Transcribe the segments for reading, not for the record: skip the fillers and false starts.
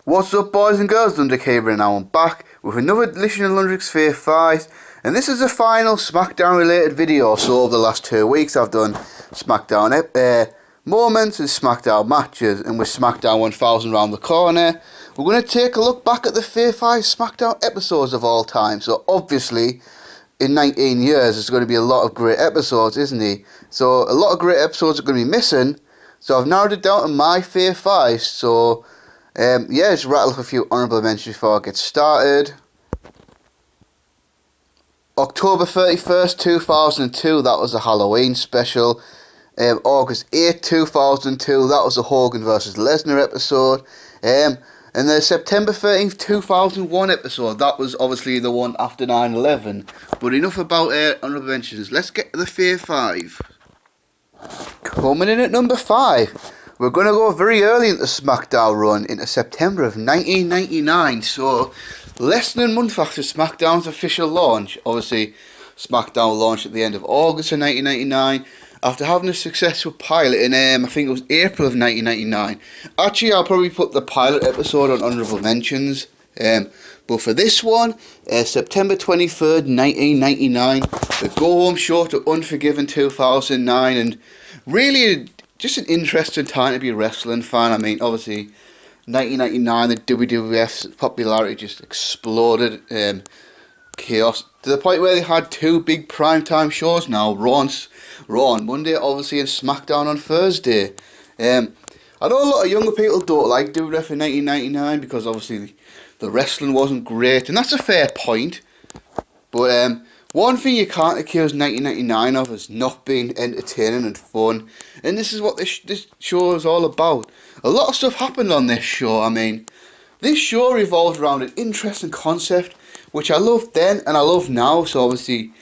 What's up, boys and girls? Londrick here, and now I'm back with another edition of Londrick's Fave 5, and this is the final Smackdown related video. So over the last 2 weeks I've done Smackdown moments and Smackdown matches, and with Smackdown 1000 round the corner, we're going to take a look back at the Fave 5 Smackdown episodes of all time. So obviously, in 19 years there's going to be a lot of great episodes, isn't there? So a lot of great episodes are going to be missing, so I've narrowed it down to my Fave 5. So yeah, just rattle off a few honourable mentions before I get started. October 31st, 2002, that was a Halloween special. August 8th, 2002, that was a Hogan vs Lesnar episode. And the September 13th, 2001 episode, that was obviously the one after 9/11. But enough about honourable mentions, let's get to the Fave 5. Coming in at number 5. We're going to go very early into Smackdown run, into September of 1999, so less than a month after Smackdown's official launch. Obviously, Smackdown launched at the end of August of 1999, after having a successful pilot in, I think it was April of 1999. Actually, I'll probably put the pilot episode on honourable mentions, but for this one, September 23rd, 1999, the go-home show to Unforgiven 2009, and really just an interesting time to be a wrestling fan. I mean, obviously, 1999, the WWF's popularity just exploded. Chaos to the point where they had 2 big primetime shows now: Raw on Monday, obviously, and Smackdown on Thursday. I know a lot of younger people don't like WWF in 1999 because obviously the wrestling wasn't great, and that's a fair point. But one thing you can't accuse 1999 of is not being entertaining and fun, and this is what this show is all about. A lot of stuff happened on this show. I mean, this show revolved around an interesting concept, which I loved then and I love now. So obviously,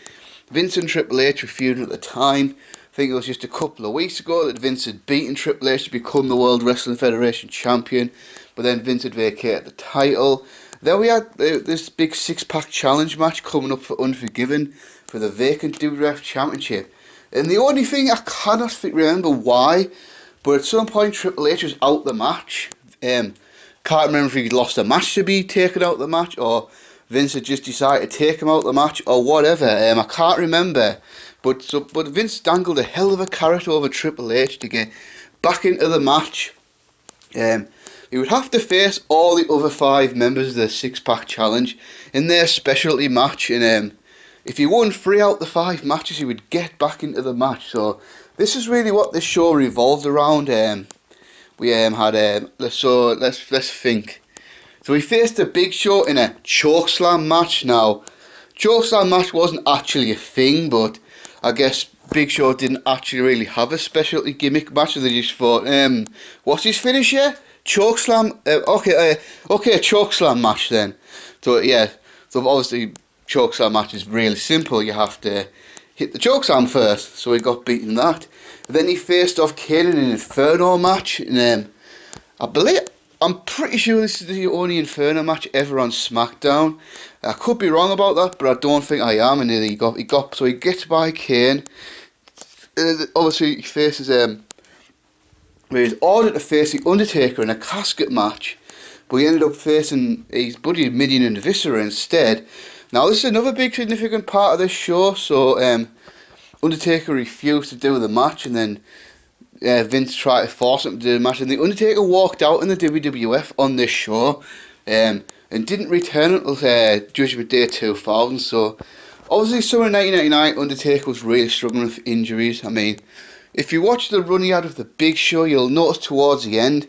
Vince and Triple H were feuding at the time. I think it was just a couple of weeks ago that Vince had beaten Triple H to become the World Wrestling Federation champion, but then Vince had vacated the title. Then we had this big 6-pack challenge match coming up for Unforgiven for the vacant WWF Championship. And the only thing I cannot remember why, but at some point Triple H was out the match. Can't remember if he lost a match to be taken out the match, or Vince had just decided to take him out the match, or whatever. I can't remember. But Vince dangled a hell of a carrot over Triple H to get back into the match. He would have to face all the other 5 members of the 6-pack challenge in their specialty match, and if he won 3 out of the 5 matches, he would get back into the match. So this is really what this show revolved around. We had let's think. So we faced the Big Show in a chokeslam match. Now, chokeslam match wasn't actually a thing, but I guess Big Show didn't actually really have a specialty gimmick match, so they just thought, what's his finisher? Chokeslam. Okay, a chokeslam match then. So yeah, so obviously chokeslam match is really simple. You have to hit the chokeslam first. So he got beaten that. Then he faced off Kane in an Inferno match, and I'm pretty sure this is the only Inferno match ever on Smackdown. I could be wrong about that, but I don't think I am. And so he gets by Kane. Obviously he faces where he's ordered to face the Undertaker in a casket match, but he ended up facing his buddy Mideon and Viscera instead. Now this is another big significant part of this show. So Undertaker refused to do the match, and then Vince tried to force him to do the match, and the Undertaker walked out in the WWF on this show, and didn't return until Judgment Day 2000. So obviously, summer 1999, Undertaker was really struggling with injuries. I mean, if you watch the run he had of the Big Show, you'll notice towards the end,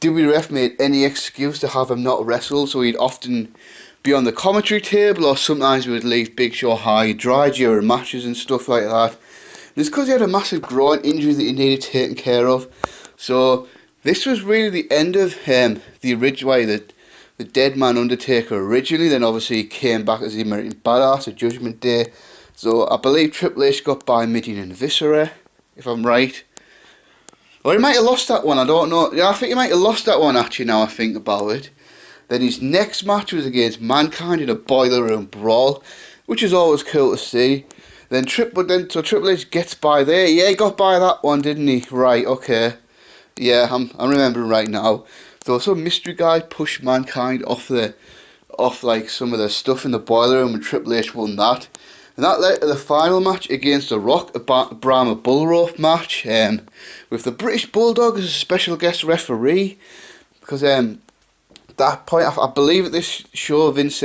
WWF made any excuse to have him not wrestle, so he'd often be on the commentary table, or sometimes we would leave Big Show high and dry during matches and stuff like that. And it's because he had a massive groin injury that he needed taken care of. So this was really the end of the original way that the Dead Man Undertaker originally. Then obviously he came back as the American Badass at Judgment Day. So I believe Triple H got by Mideon and Viscera, if I'm right. Or he might have lost that one, I don't know. Yeah, I think he might have lost that one actually, now I think about it. Then his next match was against Mankind in a Boiler Room Brawl, which is always cool to see. So Triple H gets by there. Yeah, he got by that one, didn't he? Right, okay. Yeah, I'm remembering right now. So some mystery guy pushed Mankind off like some of the stuff in the boiler room, and Triple H won that. And that led to the final match against The Rock, a Brahma Bull Rope match, with the British Bulldog as a special guest referee. Because that point, I believe at this show, Vince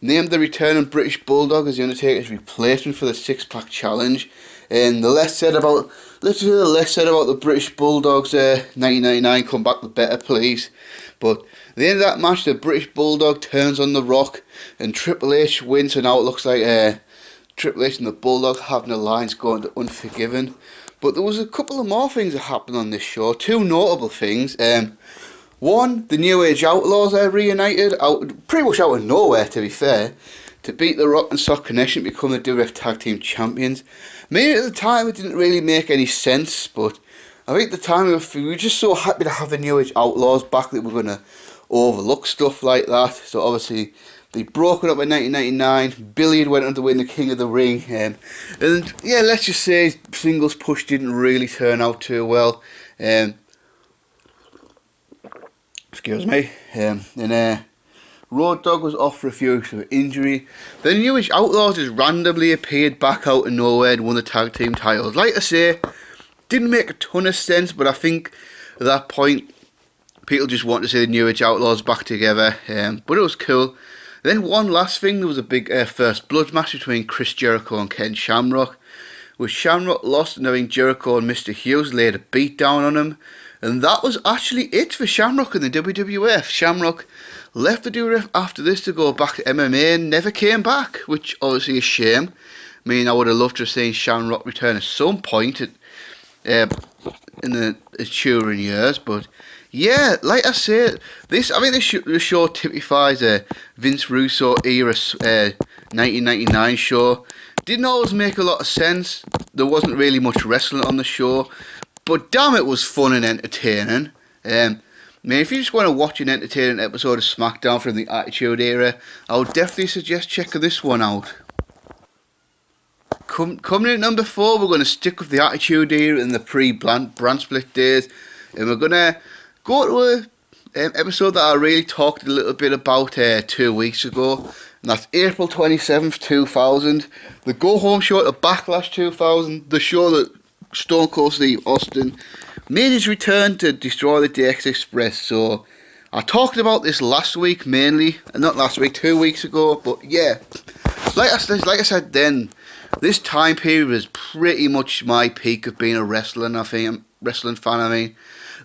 named the returning British Bulldog as The Undertaker's replacement for the six-pack challenge. And the less said about the British Bulldogs 1999 come back, the better, please. But at the end of that match, the British Bulldog turns on The Rock, and Triple H wins, and now it looks like Triple H and the Bulldog having a alliance going to Unforgiven. But there was a couple of more things that happened on this show, two notable things. One, the New Age Outlaws are reunited, pretty much out of nowhere, to be fair, to beat The Rock and Sock Connection to become the WWF Tag Team Champions. Maybe at the time it didn't really make any sense, but I think at the time we were just so happy to have the New Age Outlaws back that we're going to overlook stuff like that. So obviously they broke it up in 1999. Billy had went on to win the King of the Ring, and yeah, let's just say singles push didn't really turn out too well. Excuse me. Road Dogg was off for a few weeks with injury. The New Age Outlaws just randomly appeared back out of nowhere and won the tag team titles. Like I say, didn't make a ton of sense, but I think at that point people just want to see the New Age Outlaws back together. But it was cool. Then one last thing, there was a big First Blood match between Chris Jericho and Ken Shamrock, with Shamrock lost and having Jericho and Mr. Hughes laid a beat down on him. And that was actually it for Shamrock in the WWF. Shamrock left the WWF after this to go back to MMA and never came back, which obviously is a shame. I mean, I would have loved to have seen Shamrock return at some point in the ensuing years, but yeah, like I said, I think this show typifies a Vince Russo era 1999 show. Didn't always make a lot of sense. There wasn't really much wrestling on the show, but damn, it was fun and entertaining. I mean, if you just want to watch an entertaining episode of Smackdown from the Attitude Era, I would definitely suggest checking this one out. Coming in at number 4, we're going to stick with the Attitude Era in the pre-brand split days, and we're going to go to an episode that I really talked a little bit about 2 weeks ago, and that's April 27th, 2000, the go-home show to Backlash 2000, the show that Stone Cold Steve Austin made his return to destroy the DX Express. So I talked about this last week mainly, not last week, 2 weeks ago, but yeah, like I said then, this time period was pretty much my peak of being a wrestling fan. I mean,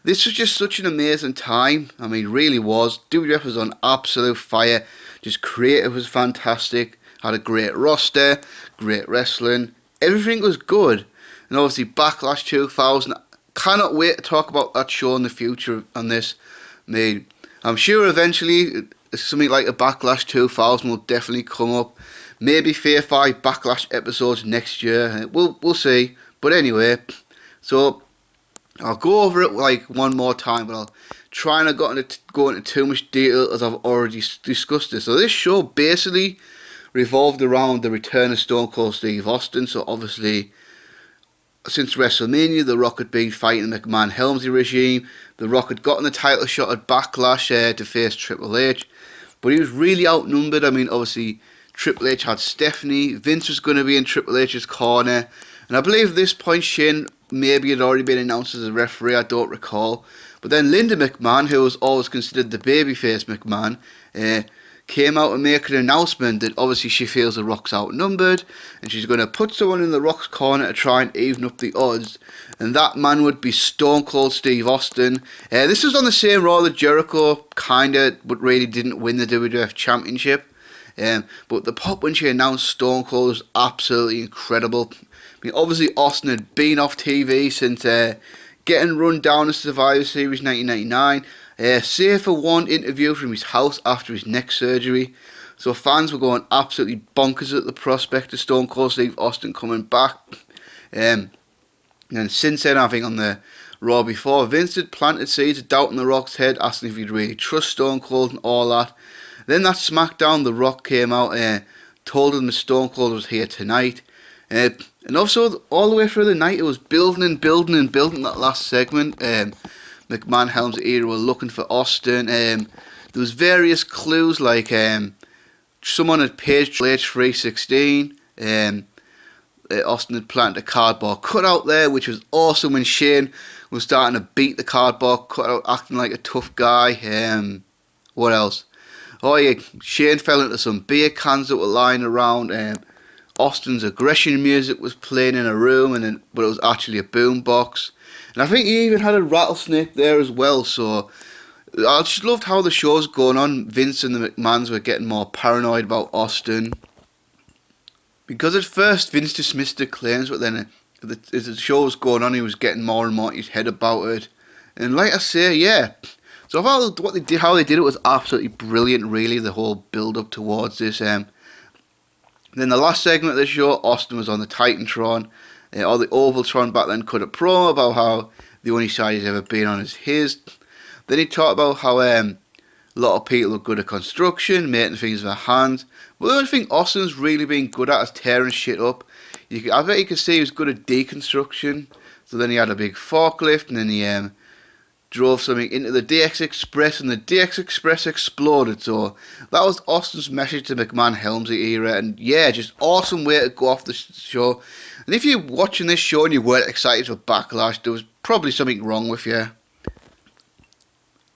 this was just such an amazing time. I mean, really was. WWF was on absolute fire. Just creative was fantastic. Had a great roster, great wrestling. Everything was good. And obviously Backlash 2000. Cannot wait to talk about that show in the future on this. I mean, I'm sure eventually something like a Backlash 2000 will definitely come up. Maybe 4 or 5 Backlash episodes next year. We'll see. But anyway, so I'll go over it like one more time, but I'll try not go into too much detail as I've already discussed this. So this show basically revolved around the return of Stone Cold Steve Austin. So obviously, since WrestleMania, The Rock had been fighting the McMahon-Helmsley regime. The Rock had gotten the title shot at Backlash to face Triple H, but he was really outnumbered. I mean, obviously, Triple H had Stephanie. Vince was going to be in Triple H's corner, and I believe at this point Shane maybe had already been announced as a referee, I don't recall. But then Linda McMahon, who was always considered the babyface McMahon, came out and made an announcement that obviously she feels The Rock's outnumbered and she's going to put someone in The Rock's corner to try and even up the odds, and that man would be Stone Cold Steve Austin. This was on the same Raw that Jericho kinda but really didn't win the WWF Championship, but the pop when she announced Stone Cold was absolutely incredible. I mean, obviously Austin had been off TV since getting run down in Survivor Series 1999, save for one interview from his house after his neck surgery. So fans were going absolutely bonkers at the prospect of Stone Cold Steve Austin coming back. And since then, I think on the Raw before, Vince had planted seeds of doubt in The Rock's head, asking if he'd really trust Stone Cold and all that. Then that SmackDown, The Rock came out and told him that Stone Cold was here tonight. And also, all the way through the night, it was building and building and building that last segment. McMahon Helmsley era were looking for Austin. There was various clues like someone had paged Triple H 316. Austin had planted a cardboard cutout there, which was awesome when Shane was starting to beat the cardboard cutout, acting like a tough guy. What else? Oh yeah, Shane fell into some beer cans that were lying around. Austin's aggression music was playing in a room, but it was actually a boombox. And I think he even had a rattlesnake there as well. So I just loved how the show's going on. Vince and the McMahons were getting more paranoid about Austin. Because at first Vince dismissed the claims, but then as the show was going on, he was getting more and more in his head about it. And like I say, yeah. So I thought how they did it was absolutely brilliant, really, the whole build-up towards this. Then the last segment of the show, Austin was on the Titantron, or the Ovaltron back then, cut a promo about how the only side he's ever been on is his. Then he talked about how a lot of people are good at construction, making things with their hands. But the only thing Austin's really been good at is tearing shit up. I bet you could see he was good at deconstruction. So then he had a big forklift, and then he drove something into the DX Express, and the DX Express exploded. So that was Austin's message to McMahon Helmsley era, and yeah, just awesome way to go off the show. And if you're watching this show and you weren't excited for Backlash, there was probably something wrong with you.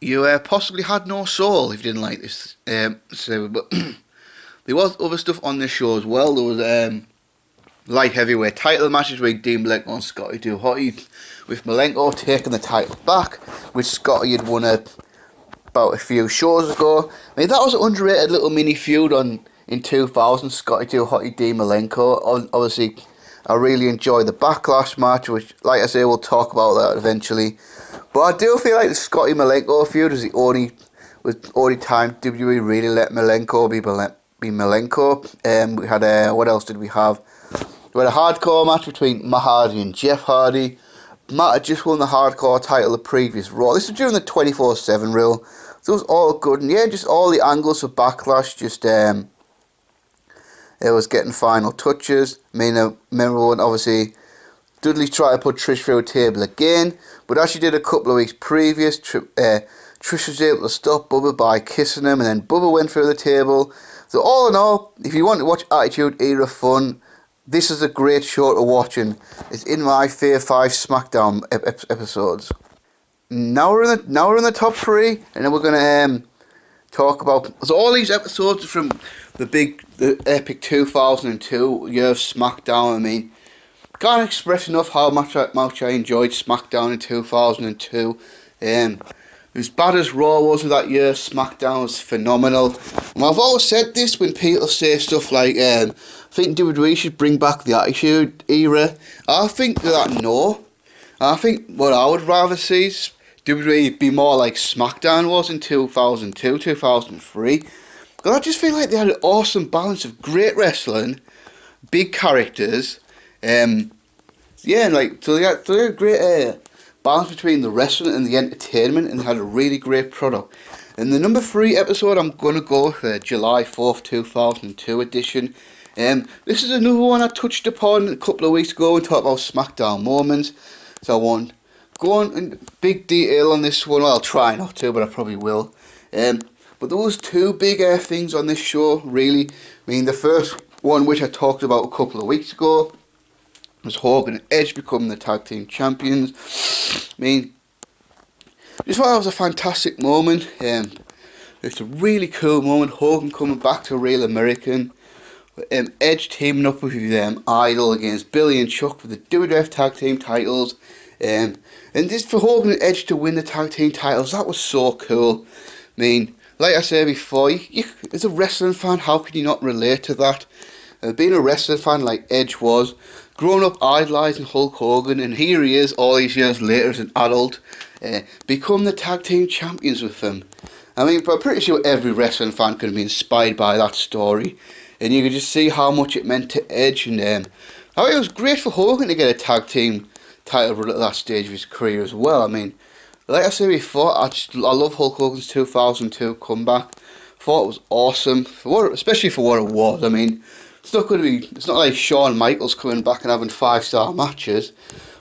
You possibly had no soul if you didn't like this. But there was other stuff on this show as well. There was light heavyweight title matches between Dean Malenko and Scotty 2 Hotty, with Malenko taking the title back, which Scotty had won about a few shows ago. I mean, that was an underrated little mini feud in 2000, Scotty 2 Hotty, Dean Malenko. Obviously, I really enjoyed the Backlash match, which, like I say, we'll talk about that eventually. But I do feel like the Scotty Malenko feud was the only time WWE really let Malenko be Malenko. We had what else did we have? We had a hardcore match between Matt Hardy and Jeff Hardy. Matt had just won the hardcore title the previous Raw. This was during the 24/7 rule, so it was all good. And yeah, just all the angles for Backlash. Just it was getting final touches. I mean, remember when obviously Dudley tried to put Trish through a table again, but as she did a couple of weeks previous, Trish was able to stop Bubba by kissing him, and then Bubba went through the table. So all in all, if you want to watch Attitude Era fun, this is a great show to watch, and it's in my Fave 5 Smackdown episodes. Now we're in the top 3, and then we're going to talk about... So all these episodes are from the epic 2002 year of Smackdown. I mean, can't express enough how much I enjoyed Smackdown in 2002. As bad as Raw was that year, Smackdown was phenomenal. And I've always said this when people say stuff like, I think WWE should bring back the Attitude Era. I think that no. I think what I would rather see is WWE be more like Smackdown was in 2002, 2003. Because I just feel like they had an awesome balance of great wrestling, big characters, and like so they had a great balance between the wrestling and the entertainment, and they had a really great product. In the number 3 episode, I'm going to go for July 4th, 2002 edition. This is another one I touched upon a couple of weeks ago and talked about Smackdown moments, so I won't go on in big detail on this one. Well, I'll try not to, but I probably will. But there was 2 big things on this show, really. I mean, the first one, which I talked about a couple of weeks ago, was Hogan and Edge becoming the tag team champions. I mean, just thought that was a fantastic moment. It's a really cool moment. Hogan coming back to Real American. Edge teaming up with Idol against Billy and Chuck for the WWF tag team titles. And this for Hogan and Edge to win the tag team titles, that was so cool. I mean, like I said before, as a wrestling fan, how can you not relate to that? Being a wrestling fan like Edge was, growing up idolising Hulk Hogan, and here he is all these years later as an adult, become the tag team champions with them. I mean, but I'm pretty sure every wrestling fan could have been inspired by that story, and you could just see how much it meant to Edge, and how it was great for Hogan to get a tag team title run at that stage of his career as well. I mean, like I said before, I love Hulk Hogan's 2002 comeback. Thought it was awesome, especially for what it was. I mean, it's not like Shawn Michaels coming back and having 5-star matches,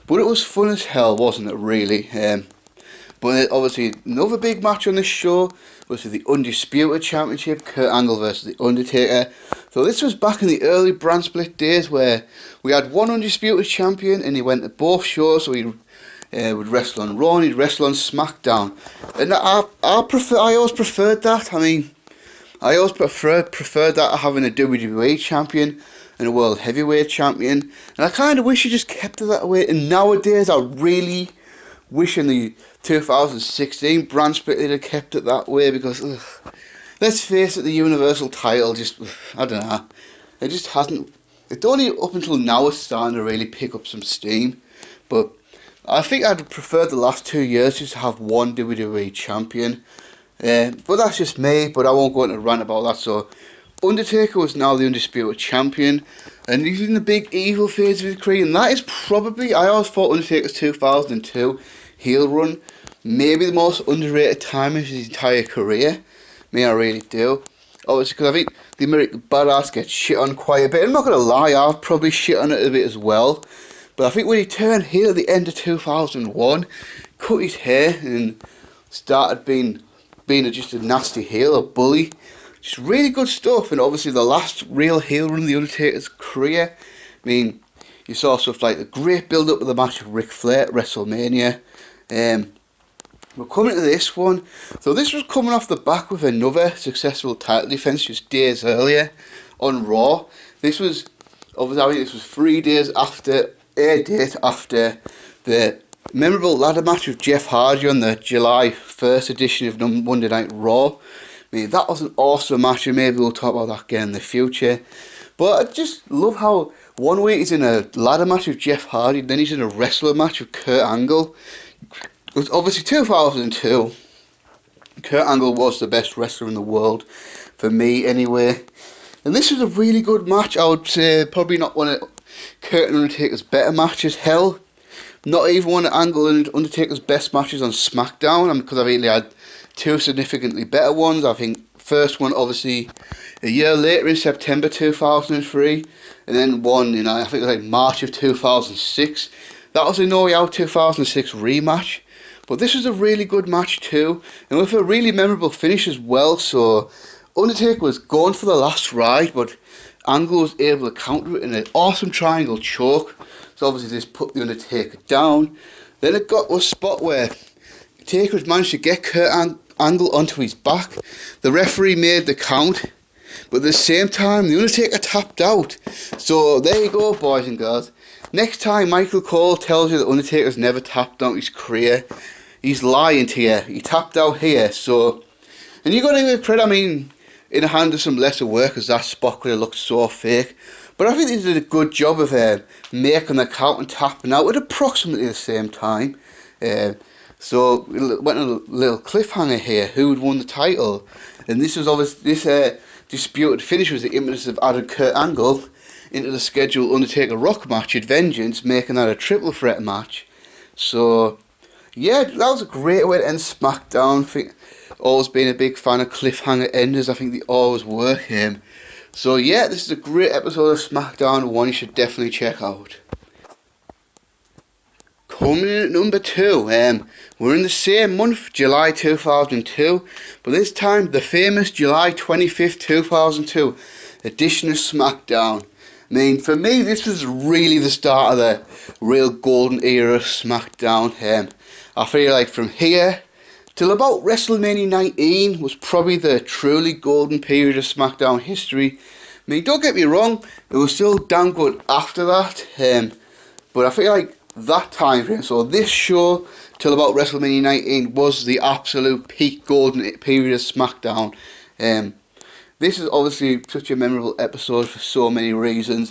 but it was fun as hell, wasn't it, really? But obviously another big match on this show was for the Undisputed Championship, Kurt Angle versus The Undertaker. So this was back in the early brand split days where we had one Undisputed Champion and he went to both shows, so he would wrestle on Raw and he'd wrestle on Smackdown. And I always preferred that. I mean, I always preferred that to having a WWE Champion and a World Heavyweight Champion. And I kind of wish he just kept it that way. And nowadays I really wish in the 2016 brand split they'd have kept it that way, because let's face it, the Universal title just, I don't know, it just hasn't, it's only up until now it's starting to really pick up some steam. But I think I'd prefer the last 2 years just to have one WWE champion. But that's just me, but I won't go into a rant about that. So Undertaker was now the Undisputed Champion, and he's in the big evil phase of his career, and that is probably, I always thought Undertaker's 2002 heel run maybe the most underrated time of his entire career. I really do. Obviously, because I think the American Badass gets shit on quite a bit. I'm not going to lie, I've probably shit on it a bit as well. But I think when he turned heel at the end of 2001, cut his hair and started being just a nasty heel, a bully, just really good stuff. And obviously the last real heel run of the Undertaker's career, I mean, you saw stuff like the great build-up of the match of Ric Flair at WrestleMania. We're coming to this one. So this was coming off the back with another successful title defense just days earlier on Raw. This was, obviously, I mean, this was 3 days after, a date after the memorable ladder match with Jeff Hardy on the July 1st edition of Monday Night Raw. I mean, that was an awesome match, and maybe we'll talk about that again in the future. But I just love how 1 week he's in a ladder match with Jeff Hardy, then he's in a wrestler match with Kurt Angle. It was obviously 2002. Kurt Angle was the best wrestler in the world, for me anyway. And this was a really good match. I would say probably not one of Kurt and Undertaker's better matches. Hell, not even one of Angle and Undertaker's best matches on Smackdown, because I really had two significantly better ones. I think first one obviously a year later in September 2003, and then one in, I think it was like March of 2006. That was a No Way Out 2006 rematch. But this was a really good match too, and with a really memorable finish as well. So Undertaker was going for the last ride, but Angle was able to counter it in an awesome triangle choke. So obviously this put the Undertaker down. Then it got to a spot where Taker had managed to get Kurt Angle onto his back. The referee made the count, but at the same time the Undertaker tapped out. So there you go, boys and girls. Next time Michael Cole tells you that Undertaker's never tapped out his career, he's lying to you. He tapped out here, so... And you got to give it credit, I mean, in a hand of some lesser workers, that spot could have looked so fake. But I think they did a good job of making the count and tapping out at approximately the same time. So we went on a little cliffhanger here. Who had won the title? And this was obviously, this disputed finish was the impetus of adding Kurt Angle into the scheduled Undertaker Rock match at Vengeance, making that a triple threat match. So yeah, that was a great way to end Smackdown. I think always been a big fan of cliffhanger enders. I think they always work. So yeah, this is a great episode of Smackdown, one you should definitely check out. Coming in at number 2, we're in the same month, July 2002, but this time the famous July 25th, 2002 edition of Smackdown. I mean, for me, this was really the start of the real golden era of Smackdown. I feel like from here till about WrestleMania 19 was probably the truly golden period of Smackdown history. I mean, don't get me wrong, it was still damn good after that, but I feel like that time frame, so this show till about WrestleMania 19 was the absolute peak golden period of Smackdown. This is obviously such a memorable episode for so many reasons.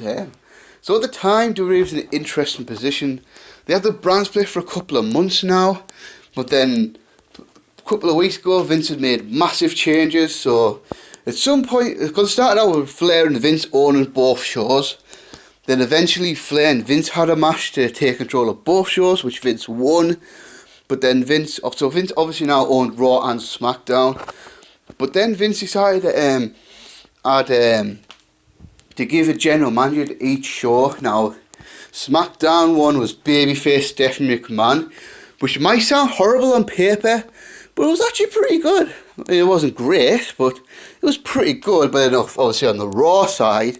So at the time, WWE was in an interesting position. They had the brand split for a couple of months now, but then a couple of weeks ago, Vince had made massive changes. So at some point, because it started out with Flair and Vince owning both shows. Then eventually Flair and Vince had a match to take control of both shows, which Vince won. But then Vince obviously now owned Raw and SmackDown. But then Vince decided to give a general manager to each show. Now, SmackDown one was babyface Stephanie McMahon, which might sound horrible on paper, but it was actually pretty good. It wasn't great, but it was pretty good. But enough, obviously, on the Raw side,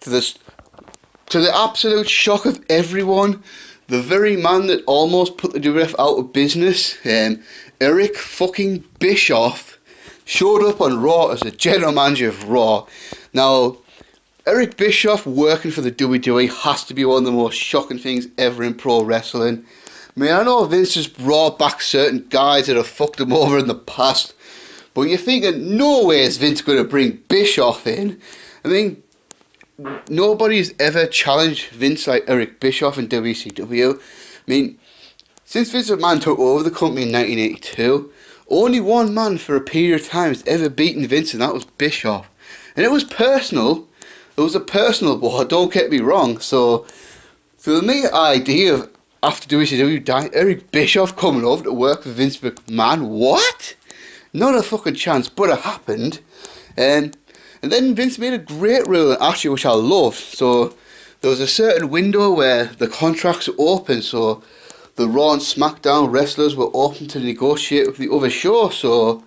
to the absolute shock of everyone, the very man that almost put the WWF out of business, Eric fucking Bischoff, showed up on Raw as the general manager of Raw. Now, Eric Bischoff working for the WWE has to be one of the most shocking things ever in pro wrestling. I mean, I know Vince has brought back certain guys that have fucked him over in the past, but you're thinking, no way is Vince going to bring Bischoff in. I mean, nobody's ever challenged Vince like Eric Bischoff in WCW. I mean, since Vince McMahon took over the company in 1982, only one man for a period of time has ever beaten Vince, and that was Bischoff. And it was personal. It was a personal war, don't get me wrong. So the mere idea of, after WCW died, Eric Bischoff coming over to work for Vince McMahon, what? Not a fucking chance, but it happened. And then Vince made a great rule, actually, which I loved. So there was a certain window where the contracts were open, so the Raw and Smackdown wrestlers were open to negotiate with the other show. So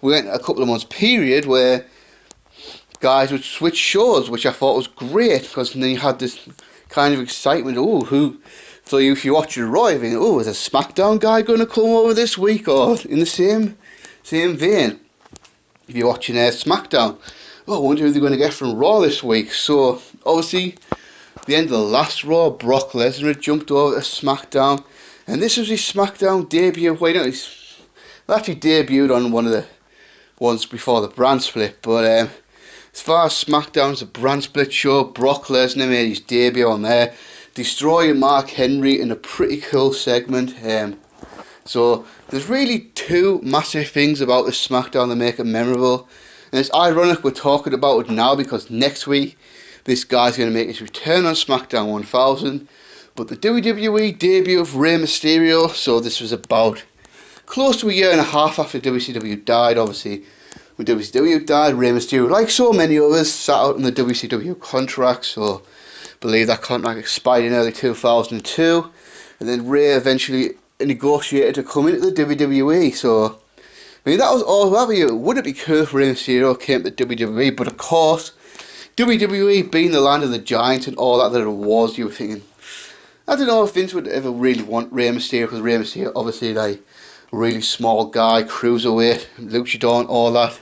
we went a couple of months period where guys would switch shows, which I thought was great, because then you had this kind of excitement. So if you watch your Raw, you think, is a Smackdown guy going to come over this week? Or in the same vein, if you're watching Smackdown, I wonder who they're going to get from Raw this week. So obviously, the end of the last Raw, Brock Lesnar had jumped over to SmackDown, and this was his SmackDown debut. He actually debuted on one of the ones before the brand split, but as far as SmackDown's a brand split show, Brock Lesnar made his debut on there, destroying Mark Henry in a pretty cool segment. So there's really two massive things about this SmackDown that make it memorable. And it's ironic we're talking about it now, because next week this guy's going to make his return on SmackDown 1000. But the WWE debut of Rey Mysterio, so this was about close to a year and a half after WCW died. Obviously, when WCW died, Rey Mysterio, like so many others, sat out on the WCW contract. So I believe that contract expired in early 2002. And then Rey eventually negotiated to come into the WWE. So I mean, that was all. Would it be cool if Rey Mysterio came to WWE? But of course, WWE being the land of the giants and all that it was, you were thinking, I don't know if Vince would ever really want Rey Mysterio, because Rey Mysterio, obviously, like a really small guy, cruiserweight, luchador and all that.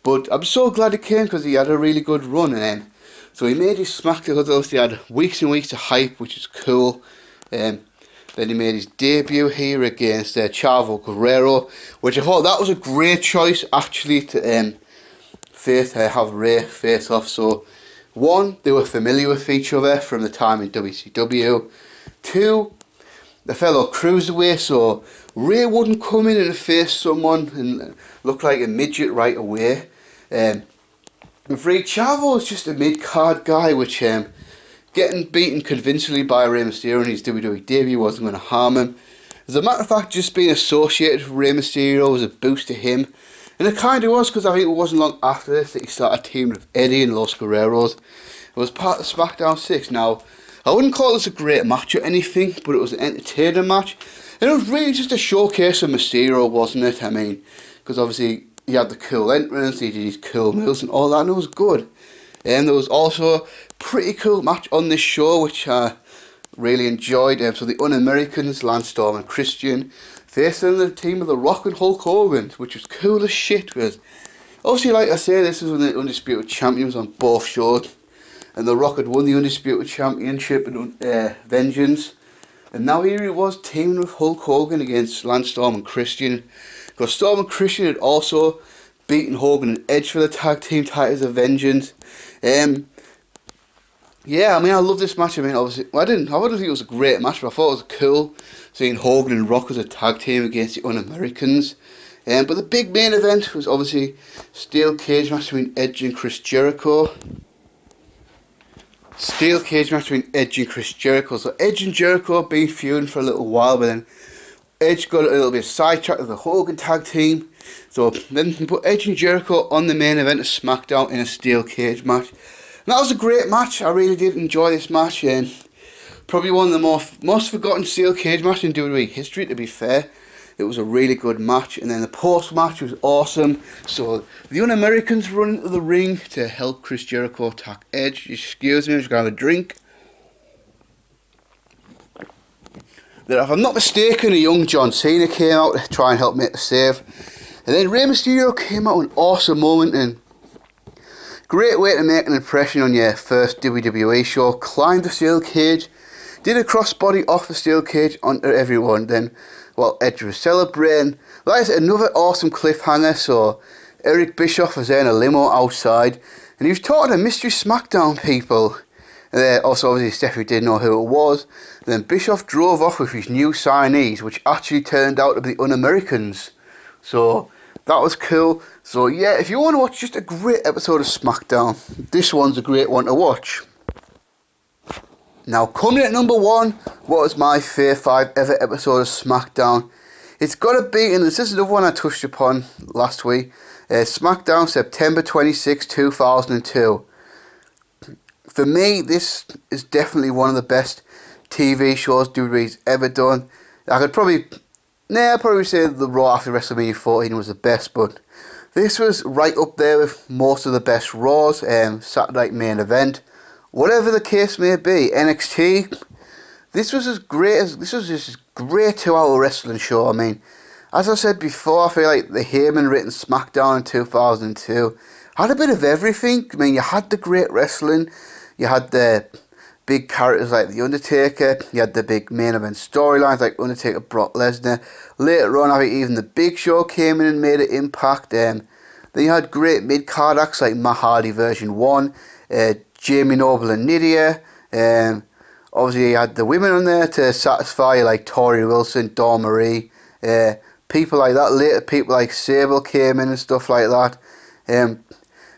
But I'm so glad he came, because he had a really good run. And then, so he made his SmackDown, because obviously he had weeks and weeks of hype, which is cool. Then he made his debut here against Chavo Guerrero, which I thought that was a great choice, actually, to have Rey face off. So, one, they were familiar with each other from the time in WCW. Two, the fellow cruiserweight, so Rey wouldn't come in and face someone and look like a midget right away. And three, Chavo was just a mid-card guy, which getting beaten convincingly by Rey Mysterio in his WWE debut wasn't going to harm him. As a matter of fact, just being associated with Rey Mysterio was a boost to him. And it kind of was, because I think it wasn't long after this that he started teaming with Eddie and Los Guerreros. It was part of SmackDown 6. Now, I wouldn't call this a great match or anything, but it was an entertaining match. And it was really just a showcase of Mysterio, wasn't it? I mean, because obviously he had the cool entrance, he did his cool moves and all that, and it was good. And there was also a pretty cool match on this show, which I really enjoyed. So the Un-Americans, Lance Storm and Christian, facing the team of The Rock and Hulk Hogan, which was cool as shit. Because obviously, like I say, this was when the Undisputed Champions on both shows, and The Rock had won the Undisputed Championship in Vengeance. And now here he was teaming with Hulk Hogan against Lance Storm and Christian. Because Storm and Christian had also beaten Hogan and Edge for the tag team titles of Vengeance. Yeah, I mean, I love this match. I mean, obviously, I wouldn't think it was a great match, but I thought it was cool seeing Hogan and Rock as a tag team against the Un-Americans. But the big main event was obviously steel cage match between Edge and Chris Jericho. Steel cage match between Edge and Chris Jericho. So Edge and Jericho have been feuding for a little while, but then Edge got a little bit sidetracked with the Hogan tag team. So then they put Edge and Jericho on the main event of SmackDown in a steel cage match. And that was a great match. I really did enjoy this match. And Probably one of the most forgotten steel cage matches in WWE history, to be fair. It was a really good match, and then the post-match was awesome. So the Un-Americans run into the ring to help Chris Jericho attack Edge. Excuse me, I'm just going to have a drink. Then, if I'm not mistaken, a young John Cena came out to try and help make the save. And then Rey Mysterio came out with an awesome moment, and great way to make an impression on your first WWE show. Climbed the steel cage, did a crossbody off the steel cage onto everyone. Then, while Edge was celebrating, that is another awesome cliffhanger. So Eric Bischoff was there in a limo outside, and he was talking to Mystery Smackdown people. And also, obviously, Stephanie didn't know who it was. Then Bischoff drove off with his new signees, which actually turned out to be Un-Americans. So that was cool. So yeah, if you want to watch just a great episode of SmackDown, this one's a great one to watch. Now, coming at number 1, what was my favourite 5 ever episode of SmackDown? It's got to be, and this is the one I touched upon last week, SmackDown September 26, 2002. For me, this is definitely one of the best TV shows WWE's ever done. I could probably say the Raw after WrestleMania 14 was the best, but this was right up there with most of the best Raws, Saturday Night Main Event, whatever the case may be. NXT, this was just a great 2-hour wrestling show. I mean, as I said before, I feel like the Heyman written SmackDown in 2002 had a bit of everything. I mean, you had the great wrestling, you had the big characters like The Undertaker, you had the big main event storylines like Undertaker, Brock Lesnar. Later on, I think even the Big Show came in and made an impact. Then you had great mid-card acts like Matt Hardy version 1, Jamie Noble and Nydia. Obviously, you had the women on there to satisfy you, like Tori Wilson, Dawn Marie, people like that. Later, people like Sable came in and stuff like that.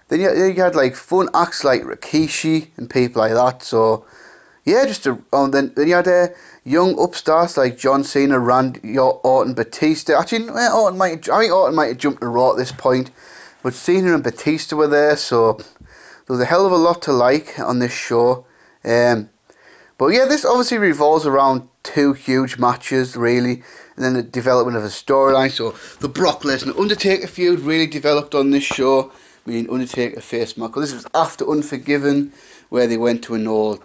Then you had like fun acts like Rikishi and people like that. So yeah, then you had young upstarts like John Cena, Randy Orton, Batista. Actually, I think Orton might have jumped to Raw at this point, but Cena and Batista were there. So there was a hell of a lot to like on this show. But yeah, this obviously revolves around 2 huge matches, really, and then the development of a storyline. So the Brock Lesnar Undertaker feud really developed on this show. I mean, Undertaker faced Michael. This was after Unforgiven, where they went to a no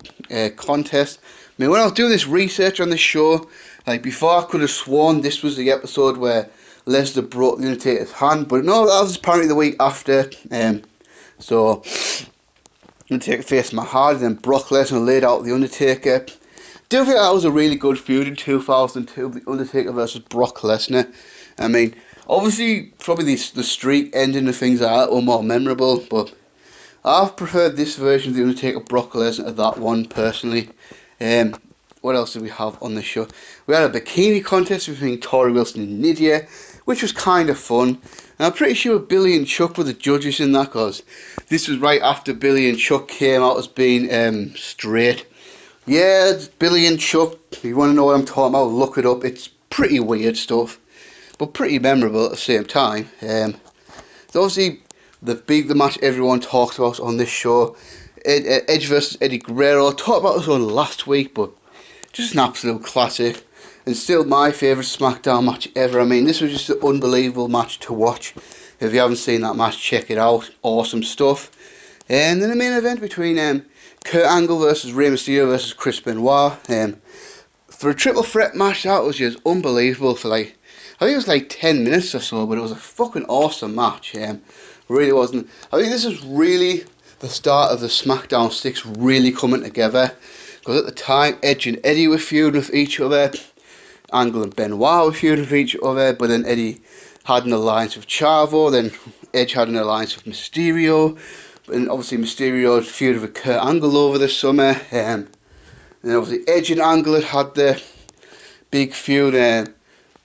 contest. I mean, when I was doing this research on this show, like before, I could have sworn this was the episode where Lesnar broke the Undertaker's hand, but no, that was apparently the week after. So Undertaker faced Matt Hardy, then Brock Lesnar laid out the Undertaker. Do think that was a really good feud in 2002, the Undertaker versus Brock Lesnar. I mean, obviously, probably the streak ending and things like that were more memorable, but I've preferred this version of the Undertaker Brock Lesnar to that one personally. What else did we have on the show? We had a bikini contest between Tori Wilson and Nydia, which was kind of fun. And I'm pretty sure Billy and Chuck were the judges in that, because this was right after Billy and Chuck came out as being straight. Yeah, it's Billy and Chuck. If you want to know what I'm talking about, look it up. It's pretty weird stuff, but pretty memorable at the same time. So obviously, the match everyone talks about on this show, Edge versus Eddie Guerrero. I talked about this one last week, but just an absolute classic, and still my favourite SmackDown match ever. I mean, this was just an unbelievable match to watch. If you haven't seen that match, check it out. Awesome stuff. And then the main event between Kurt Angle versus Rey Mysterio versus Chris Benoit. For a triple threat match, that was just unbelievable for I think it was like 10 minutes or so, but it was a fucking awesome match. Really wasn't. I think this is really the start of the SmackDown sticks really coming together, because at the time Edge and Eddie were feuding with each other, Angle and Benoit were feuding with each other, but then Eddie had an alliance with Chavo, then Edge had an alliance with Mysterio, and obviously Mysterio feuded with Kurt Angle over the summer, and then obviously Edge and Angle had the big feud in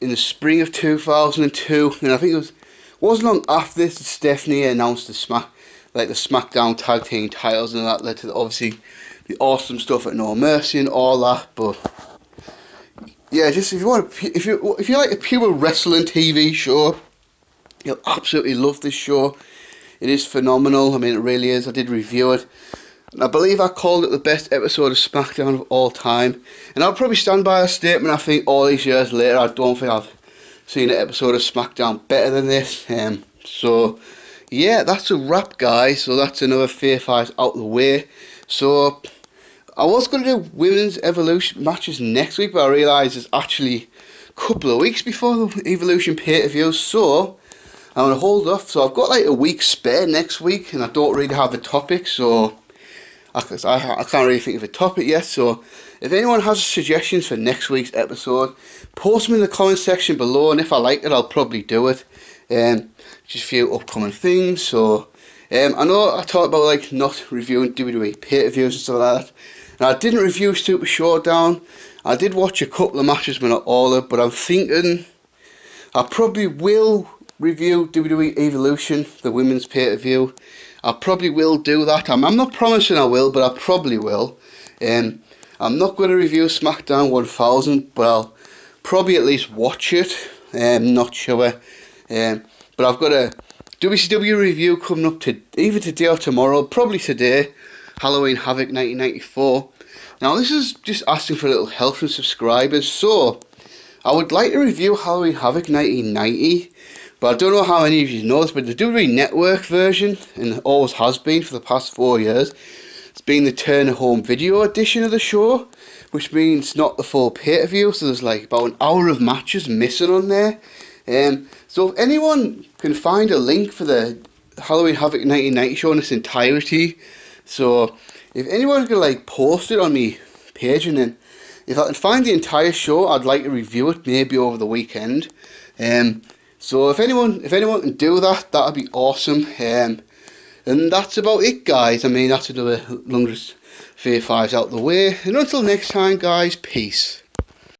the spring of 2002, and I think it wasn't long after this that Stephanie announced the SmackDown tag team titles, and that led to obviously the awesome stuff at No Mercy and all that. But yeah, just if you like a pure wrestling TV show, you'll absolutely love this show. It is phenomenal. I mean, it really is. I did review it. I believe I called it the best episode of Smackdown of all time, and I'll probably stand by that statement. I think all these years later, I don't think I've seen an episode of Smackdown better than this. So yeah, that's a wrap, guys. So that's another Fave 5 out the way. So I was going to do women's Evolution matches next week, but I realised it's actually a couple of weeks before the Evolution pay-per-view, so I'm going to hold off. So I've got like a week spare next week, and I don't really have a topic, so I can't really think of a topic yet. So if anyone has suggestions for next week's episode, post them in the comment section below, and if I like it, I'll probably do it. Just a few upcoming things. So I know I talked about like not reviewing WWE pay-per-views and stuff like that, and I didn't review Super Showdown. I did watch a couple of matches, but not all of it. But I'm thinking I probably will review WWE Evolution, the women's pay-per-view. I probably will do that. I'm not promising I will, but I probably will. I'm not going to review SmackDown 1000, but I'll probably at least watch it. Not sure. But I've got a WCW review coming up to either today or tomorrow, probably today. Halloween Havoc 1994. Now this is just asking for a little help from subscribers. So I would like to review Halloween Havoc 1990. But I don't know how many of you know this, but the WWE Network version, and always has been for the past 4 years, it's been the Turner Home Video edition of the show, which means not the full pay-per-view, so there's like about an hour of matches missing on there. So if anyone can find a link for the Halloween Havoc 1990 show in its entirety, so if anyone could like post it on me page, and then if I can find the entire show, I'd like to review it maybe over the weekend. So if anyone can do that, that'd be awesome. And that's about it, guys. I mean, that's another longest Fave 5s out the way. And until next time, guys, peace.